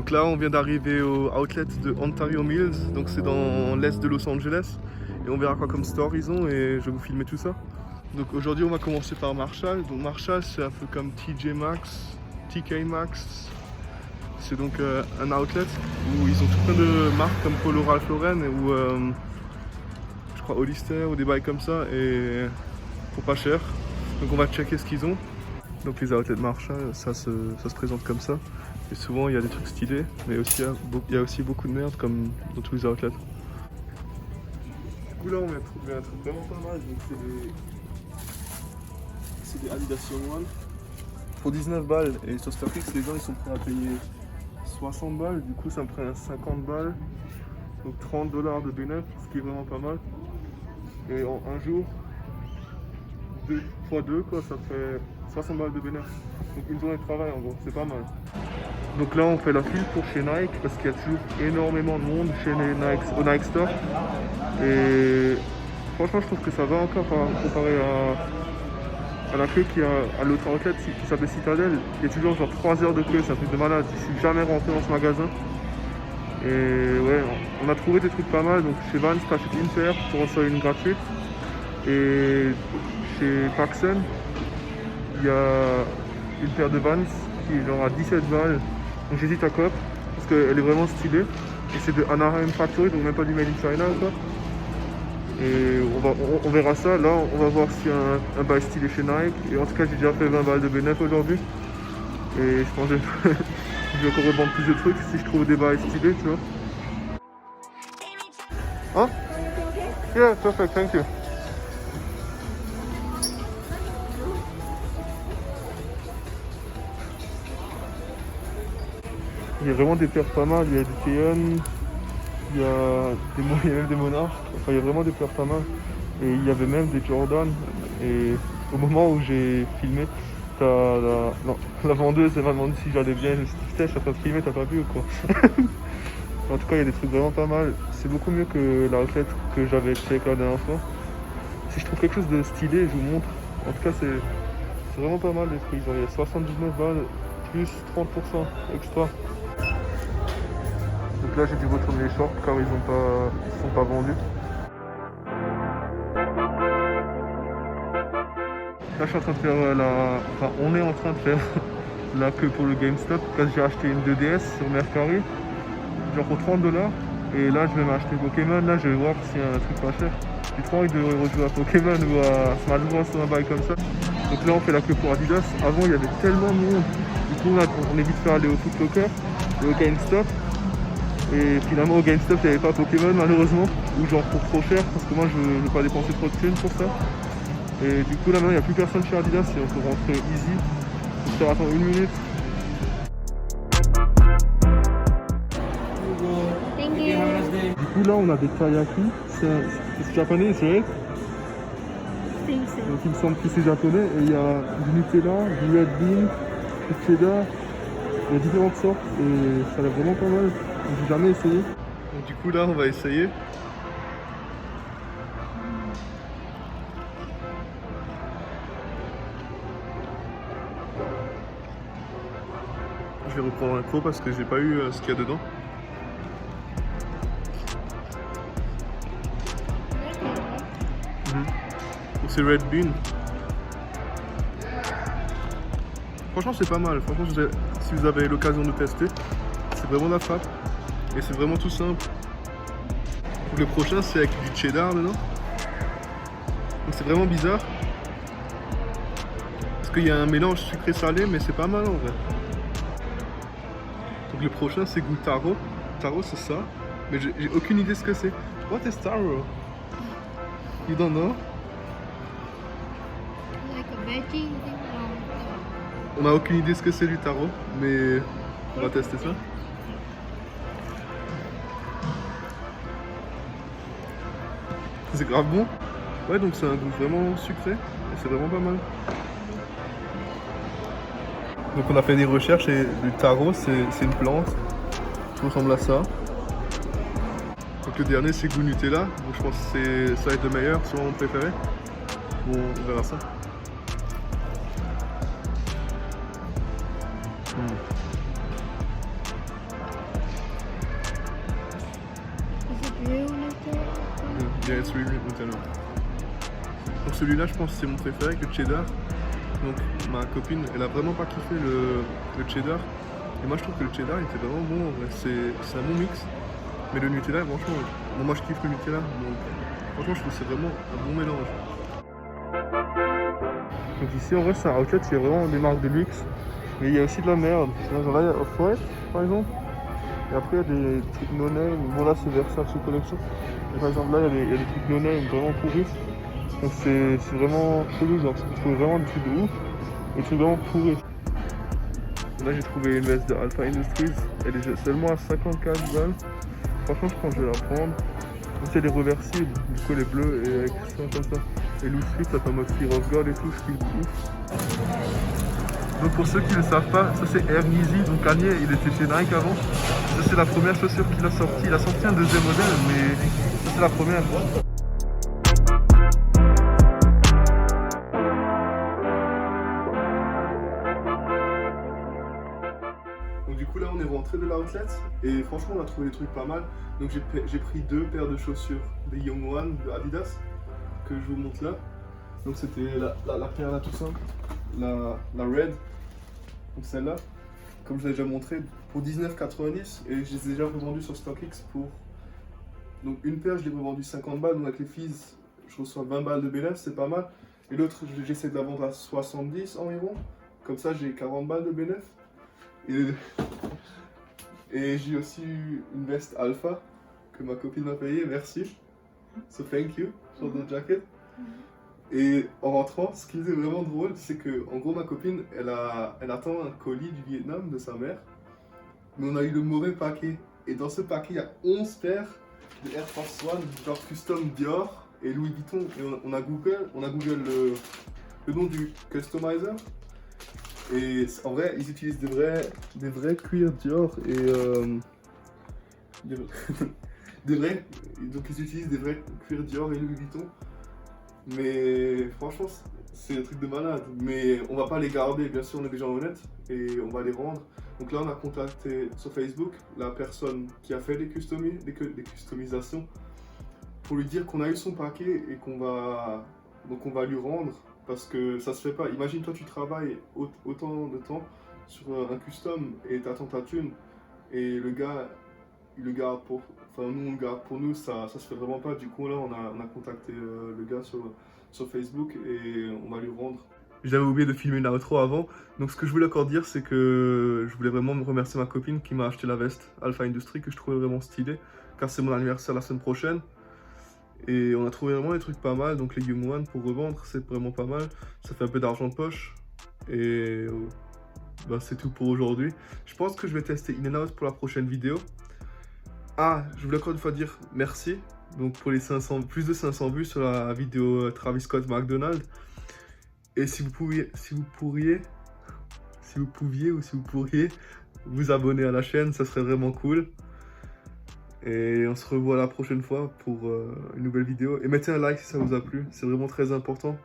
Donc là on vient d'arriver au outlet de Ontario Mills, donc c'est dans l'est de Los Angeles. Et on verra quoi comme store ils ont et je vais vous filmer tout ça. Donc aujourd'hui on va commencer par Marshall. Donc Marshall c'est un peu comme TJ Maxx, TK Maxx. C'est donc un outlet où ils ont tout plein de marques comme Polo Ralph Lauren ou je crois Hollister ou des bails comme ça et pour pas cher. Donc on va checker ce qu'ils ont. Donc les outlets Marshall, ça se présente comme ça. Et souvent il y a des trucs stylés, mais aussi, il y a aussi beaucoup de merde comme dans tous les outlets. Du coup là on vient trouver un truc vraiment pas mal. Donc c'est des Adidas Young One pour 19 balles. Et sur StockX les gens ils sont prêts à payer 60 balles. Du coup ça me prend 50 balles. Donc 30 $ de bénéfice, ce qui est vraiment pas mal. Et en un jour, 2 x 2 quoi, ça fait 60 balles de bénéfice. Donc une journée de travail en gros, c'est pas mal. Donc là on fait la file pour chez Nike parce qu'il y a toujours énormément de monde chez les Nike, au Nike Store. Et franchement je trouve que ça va encore comparé à la queue qu'il y a à l'autre outlet qui s'appelle Citadel. Il y a toujours genre 3 heures de queue, c'est un truc de malade. Je suis jamais rentré dans ce magasin. Et ouais, on a trouvé des trucs pas mal. Donc chez Vans t'achètes une paire pour en recevoir une gratuite. Et chez Paxson il y a une paire de Vans qui est genre à 17 balles. Donc j'hésite à cop parce qu'elle est vraiment stylée. Et c'est de Anaheim Factory, donc même pas du Made in China quoi. Et on verra ça. Là on va voir s'il y a un bail stylé chez Nike. Et en tout cas j'ai déjà fait 20 balles de bénéfice aujourd'hui. Et je pense que je vais encore revendre plus de trucs si je trouve des bails stylés, tu vois. Hein? Yeah, perfect, thank you. Il y a vraiment des paires pas mal, il y a des Keon, il y a même des Monarch, enfin il y a vraiment des paires pas mal. Et il y avait même des Jordan. Et au moment où j'ai filmé, la vendeuse elle m'a demandé si j'allais bien. Je me suis dit putain, je suis en train de filmer, t'as pas vu ou quoi? En tout cas il y a des trucs vraiment pas mal. C'est beaucoup mieux que la outlet que j'avais check la dernière fois. Si je trouve quelque chose de stylé, je vous montre. En tout cas c'est vraiment pas mal les prix. Il y a 79 balles plus 30% extra. Donc là j'ai dû retourner les shorts car ils sont pas vendus. Là je suis en train de faire on est en train de faire la queue pour le GameStop parce que j'ai acheté une 2DS sur Mercari, genre pour 30 $. Et là je vais m'acheter Pokémon, là je vais voir s'il y a un truc pas cher. J'ai trop envie de rejouer à Pokémon ou à Smash Bros ou un bail comme ça. Donc là on fait la queue pour Adidas. Avant il y avait tellement de monde. Du coup on est vite fait aller au Foot Locker et au GameStop. Et finalement au GameStop il n'y avait pas Pokémon malheureusement, ou genre pour trop cher parce que moi je veux pas dépenser trop de thunes pour ça. Et du coup là maintenant il n'y a plus personne chez Adidas et on peut rentrer easy. Il faut faire attendre 1 minute. Du coup là on a des taiyaki, c'est japonais, right? Donc il me semble que c'est japonais et il y a du Nutella, du Red Bean, du cheddar, il y a différentes sortes et ça a l'air vraiment pas mal. J'ai jamais essayé. Donc du coup là on va essayer. Je vais reprendre un pot parce que j'ai pas eu ce qu'il y a dedans. Donc c'est Red Bean. Franchement c'est pas mal. Franchement si vous avez l'occasion de tester, c'est vraiment la frappe. Et c'est vraiment tout simple. Donc le prochain c'est avec du cheddar dedans. Donc c'est vraiment bizarre. Parce qu'il y a un mélange sucré-salé mais c'est pas mal en vrai. Donc le prochain c'est goût taro. Taro c'est ça. Mais j'ai aucune idée ce que c'est. What is taro? You don't know? Like a veggie thing? On a aucune idée ce que c'est du taro, mais on va tester ça. C'est grave bon. Ouais, donc c'est un goût vraiment sucré et c'est vraiment pas mal. Donc on a fait des recherches et le taro c'est une plante qui ressemble à ça. Donc le dernier c'est goût Nutella, donc je pense que ça va être le meilleur, soit mon préféré. Bon, on verra ça. dirais celui de Nutella. Donc celui-là, je pense que c'est mon préféré avec le cheddar. Donc ma copine, elle a vraiment pas kiffé le cheddar. Et moi je trouve que le cheddar il était vraiment bon, c'est un bon mix. Mais le Nutella, franchement, bon, moi je kiffe le Nutella, donc franchement je trouve que c'est vraiment un bon mélange. Donc ici en vrai c'est un outlet, il y a vraiment des marques de luxe, mais il y a aussi de la merde. Genre là il y a Off-White par exemple, et après il y a des trucs no-name, bon là c'est Versace Collection. Et par exemple là il y a des trucs no-name vraiment pourris. Donc c'est vraiment chelou, genre tu trouves vraiment des trucs de ouf, et des trucs vraiment pourris. Là j'ai trouvé une veste de Alpha Industries, elle est seulement à 54 balles. Franchement je pense que je vais la prendre. C'est elle est réversible, du coup elle est bleue et avec ça comme ça. Et loose fit, ça fait en mode Fear of God et tout, je kiffe ouf. Donc pour ceux qui ne le savent pas, ça c'est Air Yeezy, donc Kanye il était chez Nike avant. Ça c'est la première chaussure qu'il a sortie, il a sorti un deuxième modèle mais ça c'est la première. Donc du coup là on est rentré de l'outlet et franchement on a trouvé des trucs pas mal. Donc j'ai pris 2 paires de chaussures, des Young One de Adidas que je vous montre là. Donc c'était la paire là tout simple, la Red, donc celle-là, comme je l'ai déjà montré, pour 19,90 et je les ai déjà revendus sur StockX pour... Donc une paire je l'ai revendue 50 balles, donc avec les fees je reçois 20 balles de bénéfice, c'est pas mal. Et l'autre j'essaie de la vendre à 70 environ, comme ça j'ai 40 balles de bénéfice. Et j'ai aussi eu une veste Alpha que ma copine m'a payée, merci. So thank you for the jacket. Et en rentrant, ce qui est vraiment drôle, c'est que en gros ma copine, elle attend un colis du Vietnam de sa mère. Mais on a eu le mauvais paquet. Et dans ce paquet, il y a 11 paires de Air Force One, genre custom Dior et Louis Vuitton. Et on a Google le nom du customizer. Et en vrai, ils utilisent des vrais cuirs Dior et donc ils utilisent des vrais cuirs Dior et Louis Vuitton. Mais franchement, c'est un truc de malade. Mais on va pas les garder, bien sûr, on est déjà honnête et on va les rendre. Donc là, on a contacté sur Facebook la personne qui a fait les customisations pour lui dire qu'on a eu son paquet et qu'on va lui rendre. Parce que ça se fait pas. Imagine toi tu travailles autant de temps sur un custom et t'attends ta thune et le gars il le garde pour... Enfin nous on le garde pour nous, ça se fait vraiment pas. Du coup là on a contacté le gars sur Facebook et on va lui rendre. J'avais oublié de filmer l'outro avant, donc ce que je voulais encore dire c'est que je voulais vraiment remercier ma copine qui m'a acheté la veste Alpha Industries que je trouvais vraiment stylée car c'est mon anniversaire la semaine prochaine. Et on a trouvé vraiment des trucs pas mal, donc les Young One pour revendre, c'est vraiment pas mal. Ça fait un peu d'argent de poche. Et bah, c'est tout pour aujourd'hui. Je pense que je vais tester In-N-Out pour la prochaine vidéo. Ah, je voulais encore une fois dire merci. Donc pour les plus de 500 vues sur la vidéo Travis Scott McDonald's. Et si vous pouviez vous abonner à la chaîne, ça serait vraiment cool. Et on se revoit la prochaine fois pour une nouvelle vidéo. Et mettez un like si ça vous a plu, c'est vraiment très important.